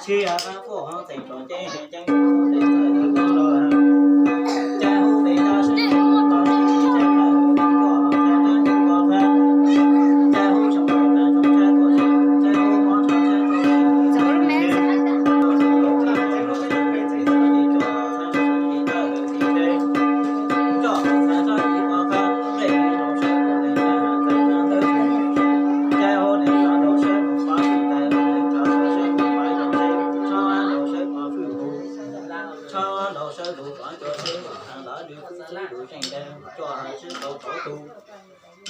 chia ba phố họ thành trò chơi hệ tranh của để thời được con rồi cha hú về ta sẽ có gì cha là đi có cha đã đi có phép cha hú sống về ta trong cha của cha hú có cha cha cho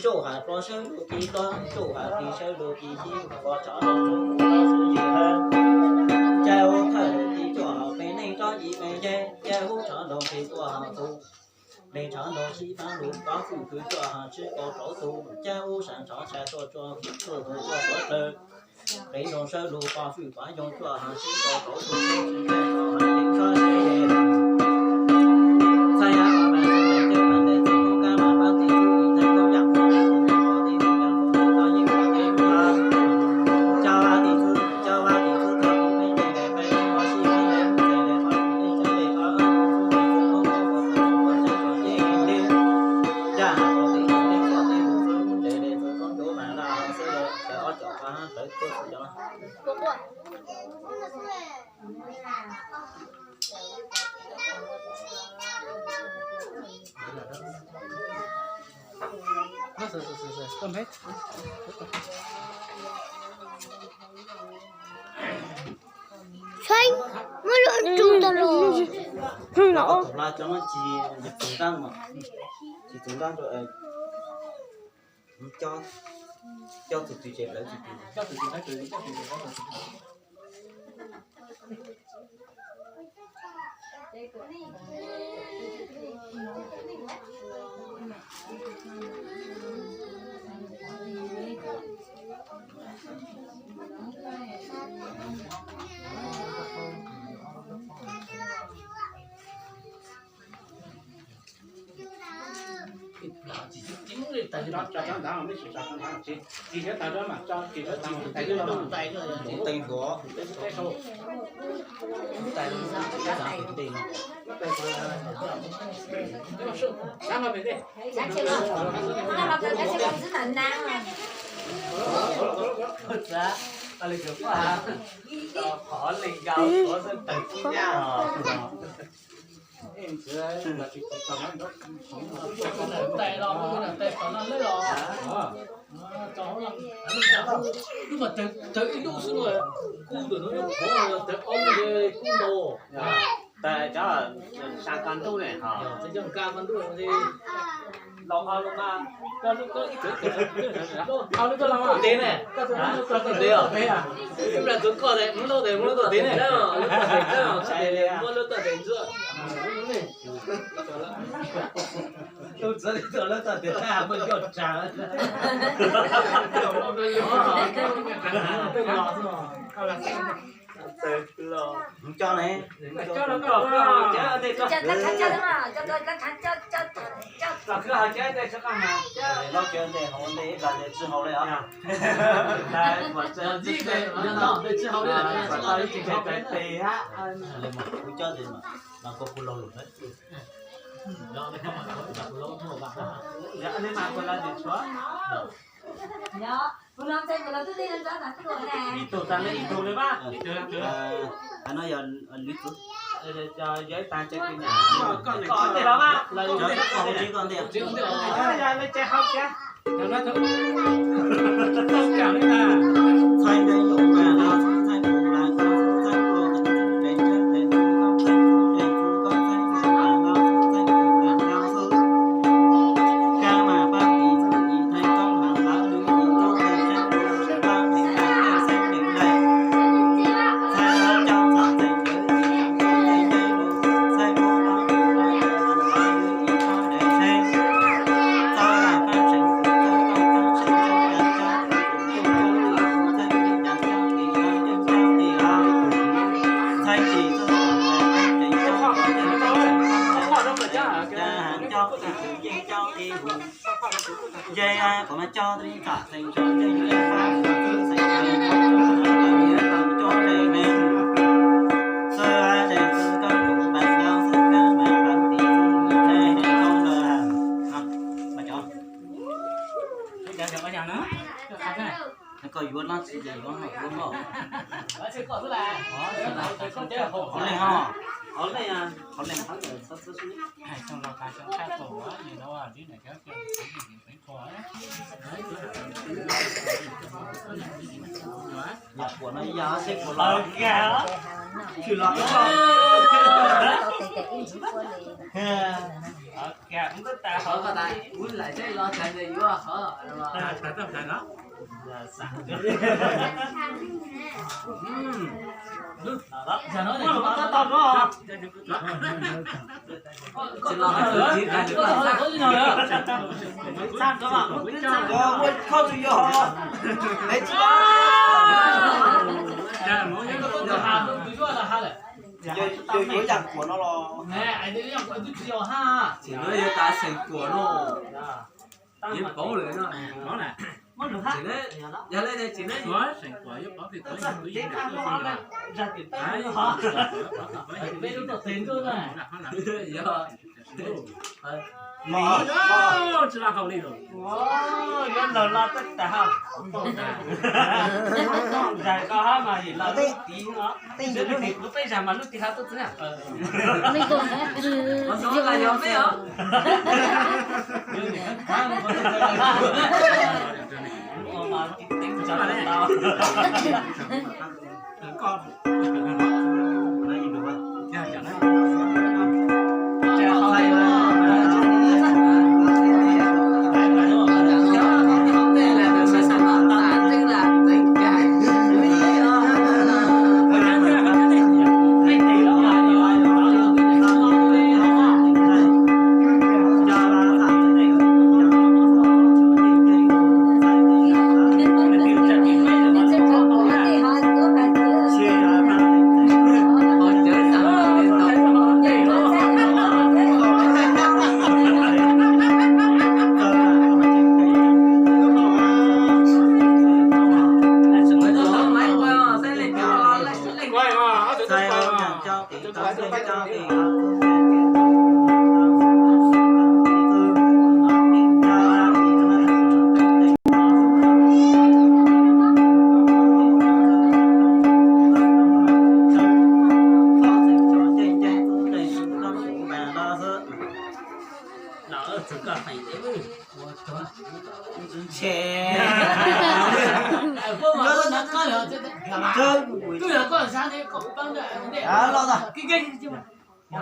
chỗ hạt có sơ đồ kỳ to chỗ hạt thì sơ đồ kỳ chi có chó nó cũng có sự gì hơn chào thở thì chỗ họ bên này cho gì bên chơi chào chó đồ thì chỗ họ tu bên chó đồ chỉ phá lũ có phụ cứ chỗ họ chỉ có chỗ tu chào sản chó sẽ cho phụ cho tơ bên đồ sơ đồ có phụ quá dùng chỗ họ chỉ có chỗ tu chỉ cho họ những cho sẽ Cầm hết. Xanh, mới lựa chung ta rồi. Không nổ. Là cho nó chỉ chúng ta mà chỉ chúng ta rồi cho tụi tụi trẻ lại cho tụi tụi nó Tại vì cho đó mới sử dụng thằng chỉ cái tại đó mà cho chỉ cái thằng tại đó mà tại đó tiền của cái số tại đó cái giá tiền sáng mà mình đi sáng chiều rồi nó làm cái sẽ còn rất là nắng giá ta lấy được quá khó lên cao khó dân tật nha em sẽ là chỉ còn nó tệ rồi bây giờ tệ còn ăn lấy rồi cháu là nhưng mà tệ ít đâu xin rồi cu được nó có tệ ông thì cu đồ tại cháu là sang căn tu này hả thế chẳng ca con đuổi thì lòng ao lòng ma có ít ao nó có làm à thế này có thế à thế à nhưng là cứ coi đấy muốn đâu để muốn đâu thế này đó sai muốn đâu tệ chưa tôi giờ thì tôi là tận tiền ta mới có trả cho này cho nó có cho đây cho cho mà cho cứ hai cái đây cho con nào nó chơi đây họ đây là để吃好了啊đây mà chơi gì vậy nó để吃好了và tôi chỉ phải tì ha lên mà cũng cho gì mà có cu lâu đấy đó nó không mà lâu thua bạc đó dạ anh em mà còn là gì xóa đó vừa làm xem vừa làm thứ đi làm sao là cái đồ này ít tổ tăng lên ít tổ lên ba anh nói giờ lít cứ cho giấy tay chơi cái nhà còn thì đó ba là không chỉ còn tiền chứ không được giờ lấy chơi không chứ cho nó không cảm đấy à thay đây dụng mà nó thay đủ là con thay đồ thành để chơi để con thay để con thay là nó thay đủ là nhau thứ ca mà ba tỷ thứ gì thay con mà lá lưới gì con thay chơi ba tỷ là xem điểm này thay nó trong thật thành chữ gì thay dây đủ thay vô ba tỷ là lá lưới gì con để xem ta là phát sinh dây ai của nó cho đi cả thành cho dây dây pha cứ xảy ra cho dây nên chơi cỏ thế này chơi con chơi hổ Có này ho. Có này à, có này có thể sắp sắp xuống. hay xong rồi ta sẽ khai tổ á thì nó là tí này cái phải khó Nhật của nó giá xếp của nó kìa. Chỉ là cái kìa cũng rất ta Hở mà tại muốn lại chơi lo chạy gì quá hở ta phải tập cái đó. Sẵn. giờ nói Nó có tao đó. chỉ lo cái thứ gì là được có gì nào nữa Sang các bạn, không chịu vô. Đấy chứ. nó hà nó cứ là hà này Cái dạng của nó là nè anh ấy làm cái gì ha chỉ nói là ta sinh của nó yên bảoเลยnó nó này. Mất được chỉ đấy giờ lên đây chỉ đấy nói thành quả giúp bảo thì có những cái gì là ra tiền đấy hả? bây giờ nó tiền thôi này giờ Mở. chỉ là không đi rồi Cái lần là tất cả. Dài có hát mà chỉ là tí nữa. Chứ lúc bây giờ mà lúc tí hát tốt thế nào? Mình cũng nó số là nhiều mấy hả Mà tính cho là tao. Con. Nói gì được không? Chả nói. Chả hay là cứ là con sáng thế cậu băng để lo rồi. cái kênh chứ mà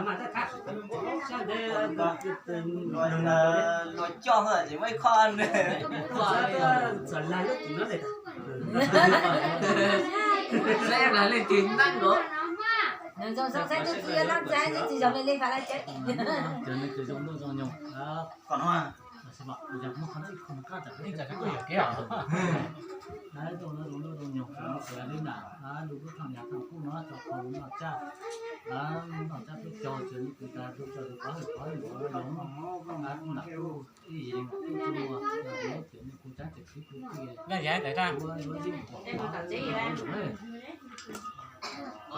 Mà ta khác. Sao đây nói cho thôi chỉ mấy con này. Rồi là lúc nó này. sẽ là lên tiền năng nữa Nên do sao sẽ tôi chưa lắm giá chỉ giờ mình lên phải là chết. cho nên cái giống nó do nhau Còn hoa. xem mà giờ nó không có cả cái cái gì kia đấy tôi nó đúng nhiều nó sẽ lên nào đúng cái thằng nhà thằng cũ nó cho con nó cha nó cha cái trò chuyện người ta cho được có nó không ăn là cái gì mà tôi mua nó chuyện cũng chắc chỉ cái nghe vậy tại ra Em còn cảm gì vậy?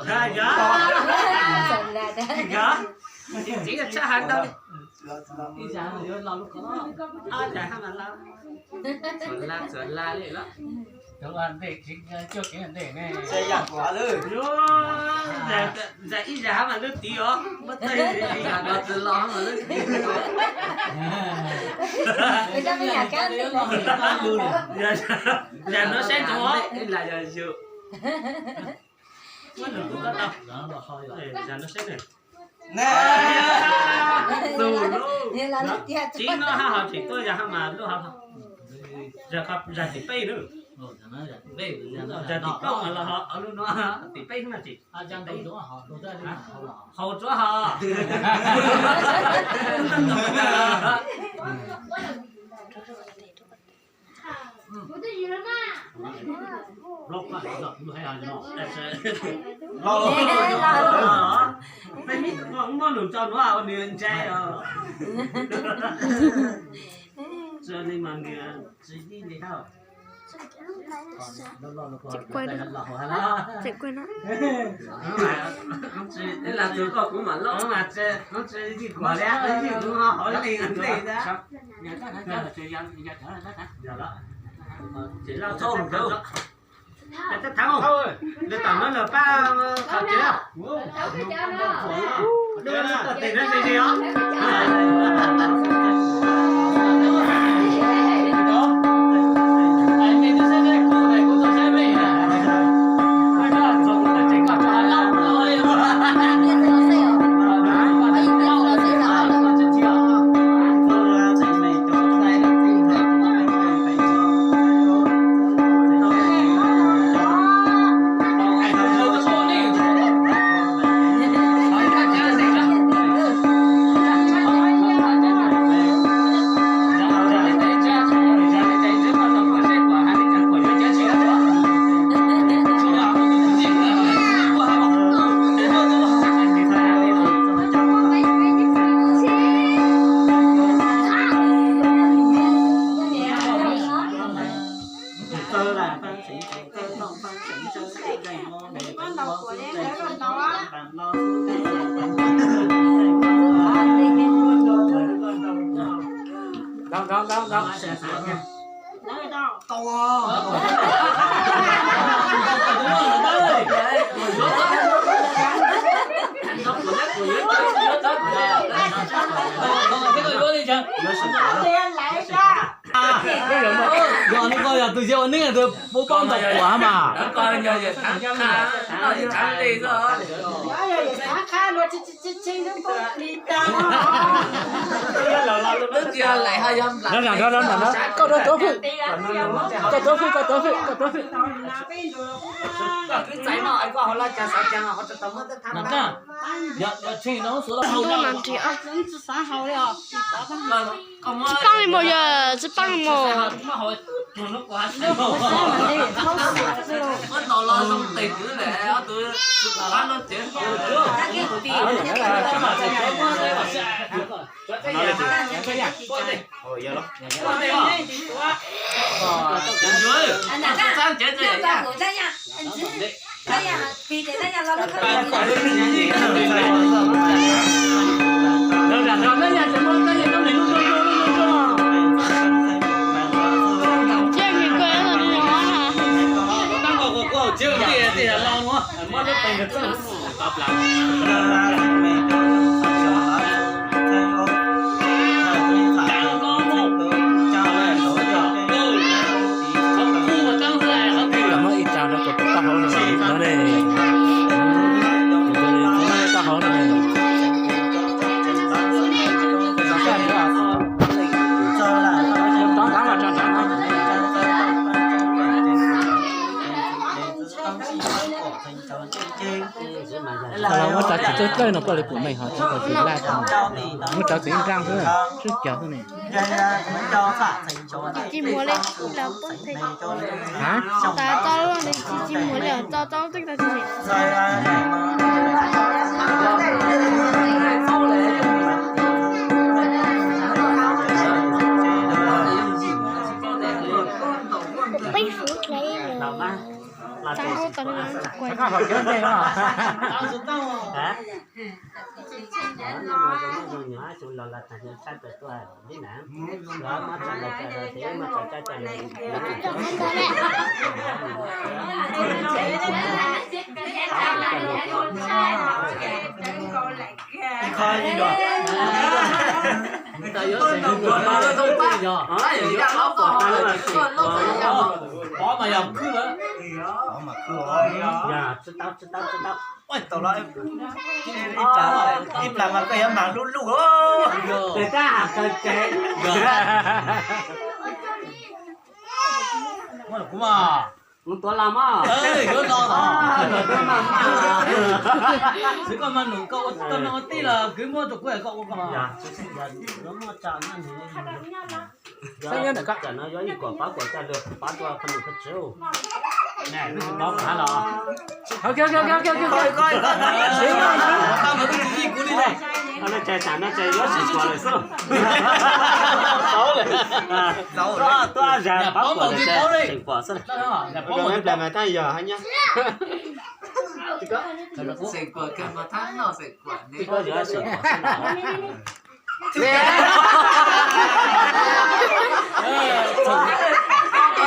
Ra giá. Sợ là đấy. Giá. chỉ là cha hàng đâu cái giá này nó lúc có Dạ không là lâu. sườn la vậy đó các bạn để chưa cái vấn đề này Xe giặt quá rồi. Dạ ít giá mà nước tí đó. Mất tay. là nó từ lo mà lớn Người ta mới nhà cá thì Dạ nó sẽ có. là giờ dự Mất được cũng có đâu. đó là hơi rồi Dạ nó sẽ này. Nè. Dù luôn. như là lúc kia Chỉ nó ha chỉ tôi giờ mà nó ha. Giờ thì pay nữa. rồi nó là về Giờ thì có mà là họ ở luôn nó thì pay mà chỉ. trang đấy đúng là họ đầu ra đi Hầu chỗ họ. lọc lại lọc hay là nó Lo. Mày biết con mua đủ cho nó vào niềm trai rồi. Cho nên mà người chỉ đi để đâu. Chị quên là đó. họ hay là Chị quên đó. thế là từ con cũng mà lo Nó chơi gì quả đét đấy gì cũng hỏi liền ăn gì đó. nhà ta là chơi dân nhà ta là Giờ đó. Chỉ lao thô một chút. Để thắng không? thôi Để tao nói là ba khảo chế à? Đưa ra tiền nó gì đó. Đâu. Giờ nó coi là từ giờ nó từ bố con độc quả mà. coi nhờ giờ thắng đi rồi. Tức giờ lại hơi âm lại. Đó. Có đó phi. Cứ chạy mà anh qua họ la cha sao cha họ cho tao mất thắng. Nè. Giờ chuyện nó sửa là Không làm gì á. Còn Băng một giờ, chỉ băng một. nó quá nó lo xong tiền nữa nè tôi bán nó tiền sang chết rồi chưa thì là lo đúng không? Mất nó tiền được rất tập lại. cảm ơn ít chào nó có tao hỏi nó đây tao hỏi này nó trả chỉ chơi nó có lấy của mình họ chỉ có chỉ là nó trả tiền răng thôi rất kéo thôi này Chị mua lên là bớt thì hả ta to luôn đi chị mua là to tức là gì bây phút lấy tao không cần quay nó còn chơi đây mà Coi đi rồi. người ta nhớ sẽ không còn nó không tin nhở có mà dòng cứ nữa Đó mà cười. nhà chứ tao Ôi tao nói im là mà cái em mà luôn luôn người ta cần trẻ mà cũng mà muốn tôi làm á ê nó lo đó chứ còn mà nụ cậu tao nói tí là cứ mua chục quẻ cậu cơ mà nó mà chán sao nhá các cả nó giống như quả phá quả ta được phá cho không được cái chiếu này nó bóng hả lọ ok coi tao nói cái gì cũng đi này nó chạy sẵn nó chạy rất xịt quả rồi sao Đâu tôi ra phá quả rồi chạy quả sao đó là bóng rồi một em làm mà thay giờ hả nhá Xịt quả cái mà thắng nó xịt quả chỉ có giờ xịt quả sao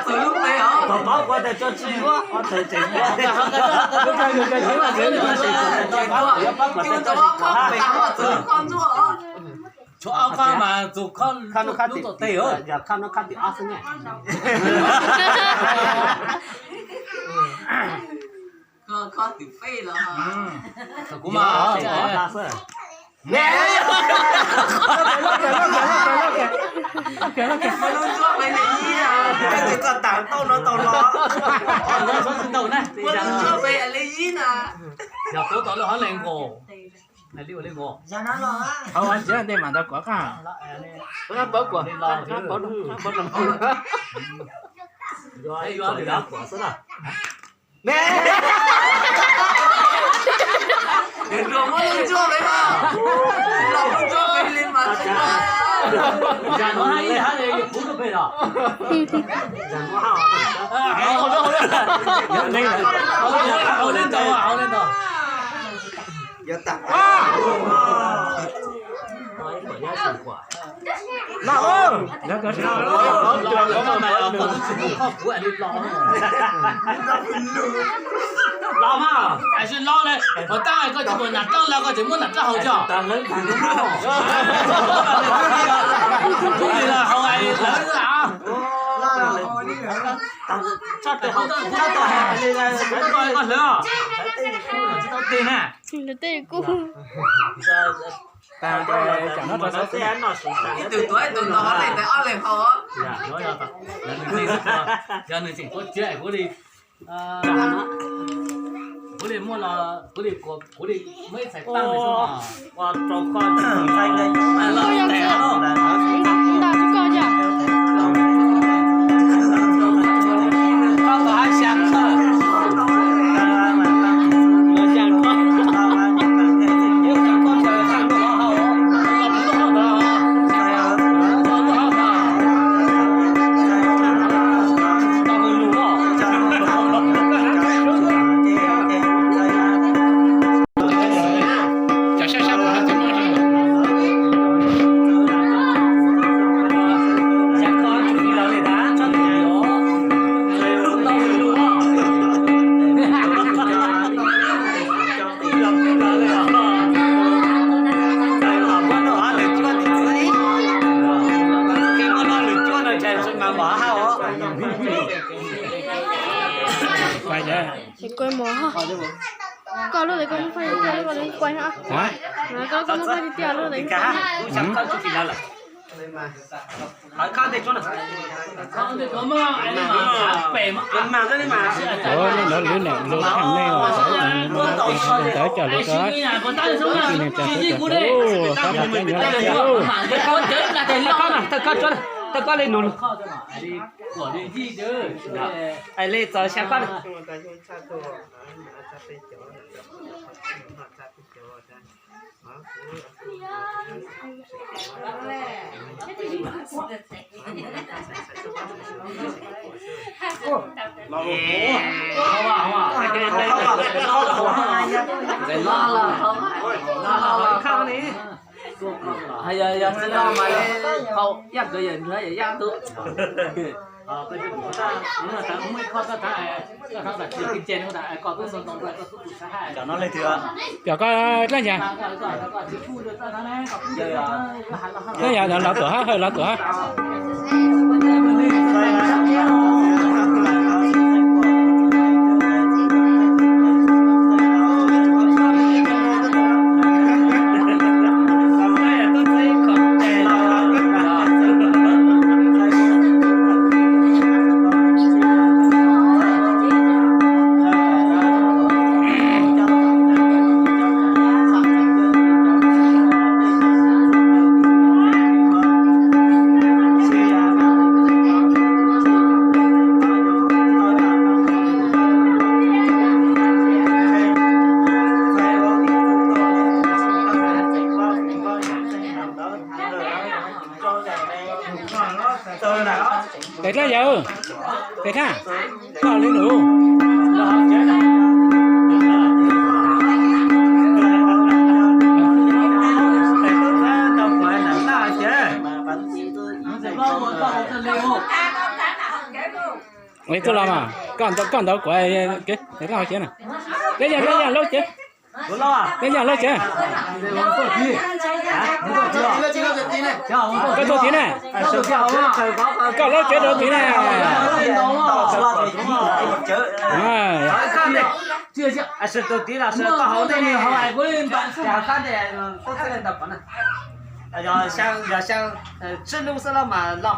từ lúc này hả? Tôi báo qua để cho chị quá, có thể chị quá. chỗ áo khoa mà dù con Khăn nó khăn lúc thì tổ tê ơi. Dạ khăn nó khăn thì áo xinh nhỉ. Con thì phê là hả? Cũng mà Ra sơ. Nè! Mà luôn cho mày lấy gì à? Cái gì còn tảng tao nó tao lo. nó xin đầu này. Mà luôn cho mày lấy gì nè? Giờ tôi tao nó lên cổ. Này đi lên cổ. Giờ nó lo á. Không anh chứ đây mà tao có cả. Nó bớt của. Nó bớt làm không. Rồi Rồi rồi đó đó. của số nào. Nè! Đừng đùa mất luôn cho đấy hả? Lòng luôn cho mày lên mà thấy mà. Giờ nó hay thì cũng được về rồi. Dạ nó hào. Hào đó. Hào lên đầu, hào lên đầu. Giờ tặng. Nói của nhà sự quả. Nào ơi. Nó có sao đó. Có mà còn không của anh đi lo. Lo mà. Ai xin lo đây. Ở ta có chỉ muốn nạp tao là có chỉ muốn nạp tao hậu cho. Ta lớn thằng đúng không? Chú gì là hậu ai lớn là. Chắc tôi không chắc tôi hẹn đi ra Cái coi con lừa. Tao tiền nè. Là tê cô. Ta chẳng nó nó sẽ ăn nó sụn sàng. Từ tuổi từ nó này tới ăn lại hả? Dạ, nói ra ta. Giờ mình chỉ có chuyện của đi. Của đi mua là của đi mấy phải tăng này xong mà. Và trong con thanh đây. Là tẻ đó. Đã chú coi chưa? Con có hai sáng thôi. Quay ra. Để quay mỏ ha. Coi luôn để con phải chơi còn đến quay hả? Hả? Con phải đi tiền luôn đấy. Hỏi con thì chỗ nào? Con thì có mà anh mà bể mà. Con mà cái này mà. Ủa nó lưới này lưới thằng này rồi. Tới chờ lưới có. Con ta xuống là gì của đây. Có một cái nhớ là Con chết là tiền Con à, thật con chỗ này. Thật con lên nôn. Của đi gì chứ. Ai lên giờ xem con. Hay giờ xin lo mà không dắt cái gì nữa vậy dắt tôi. Bây giờ chúng ta nếu mà ta không có ta là kinh trên không ta có tôi son rồi có tôi sẽ hay. Cho nó lên thừa. Giờ có cái gì? Cái gì là lỡ tuổi ha, hơi lỡ tuổi ha. Để ra giờ. Để ra. Vào lên đủ. 喂，做了嘛？刚到过来给多少钱呢？给讲老钱，多少啊？给讲老钱，给多钱呢？手表搞老钱多钱呢？哎，是都低了，是刚好那里好外国人办事啊，看的都这样的办呢。要想治路是了嘛，老。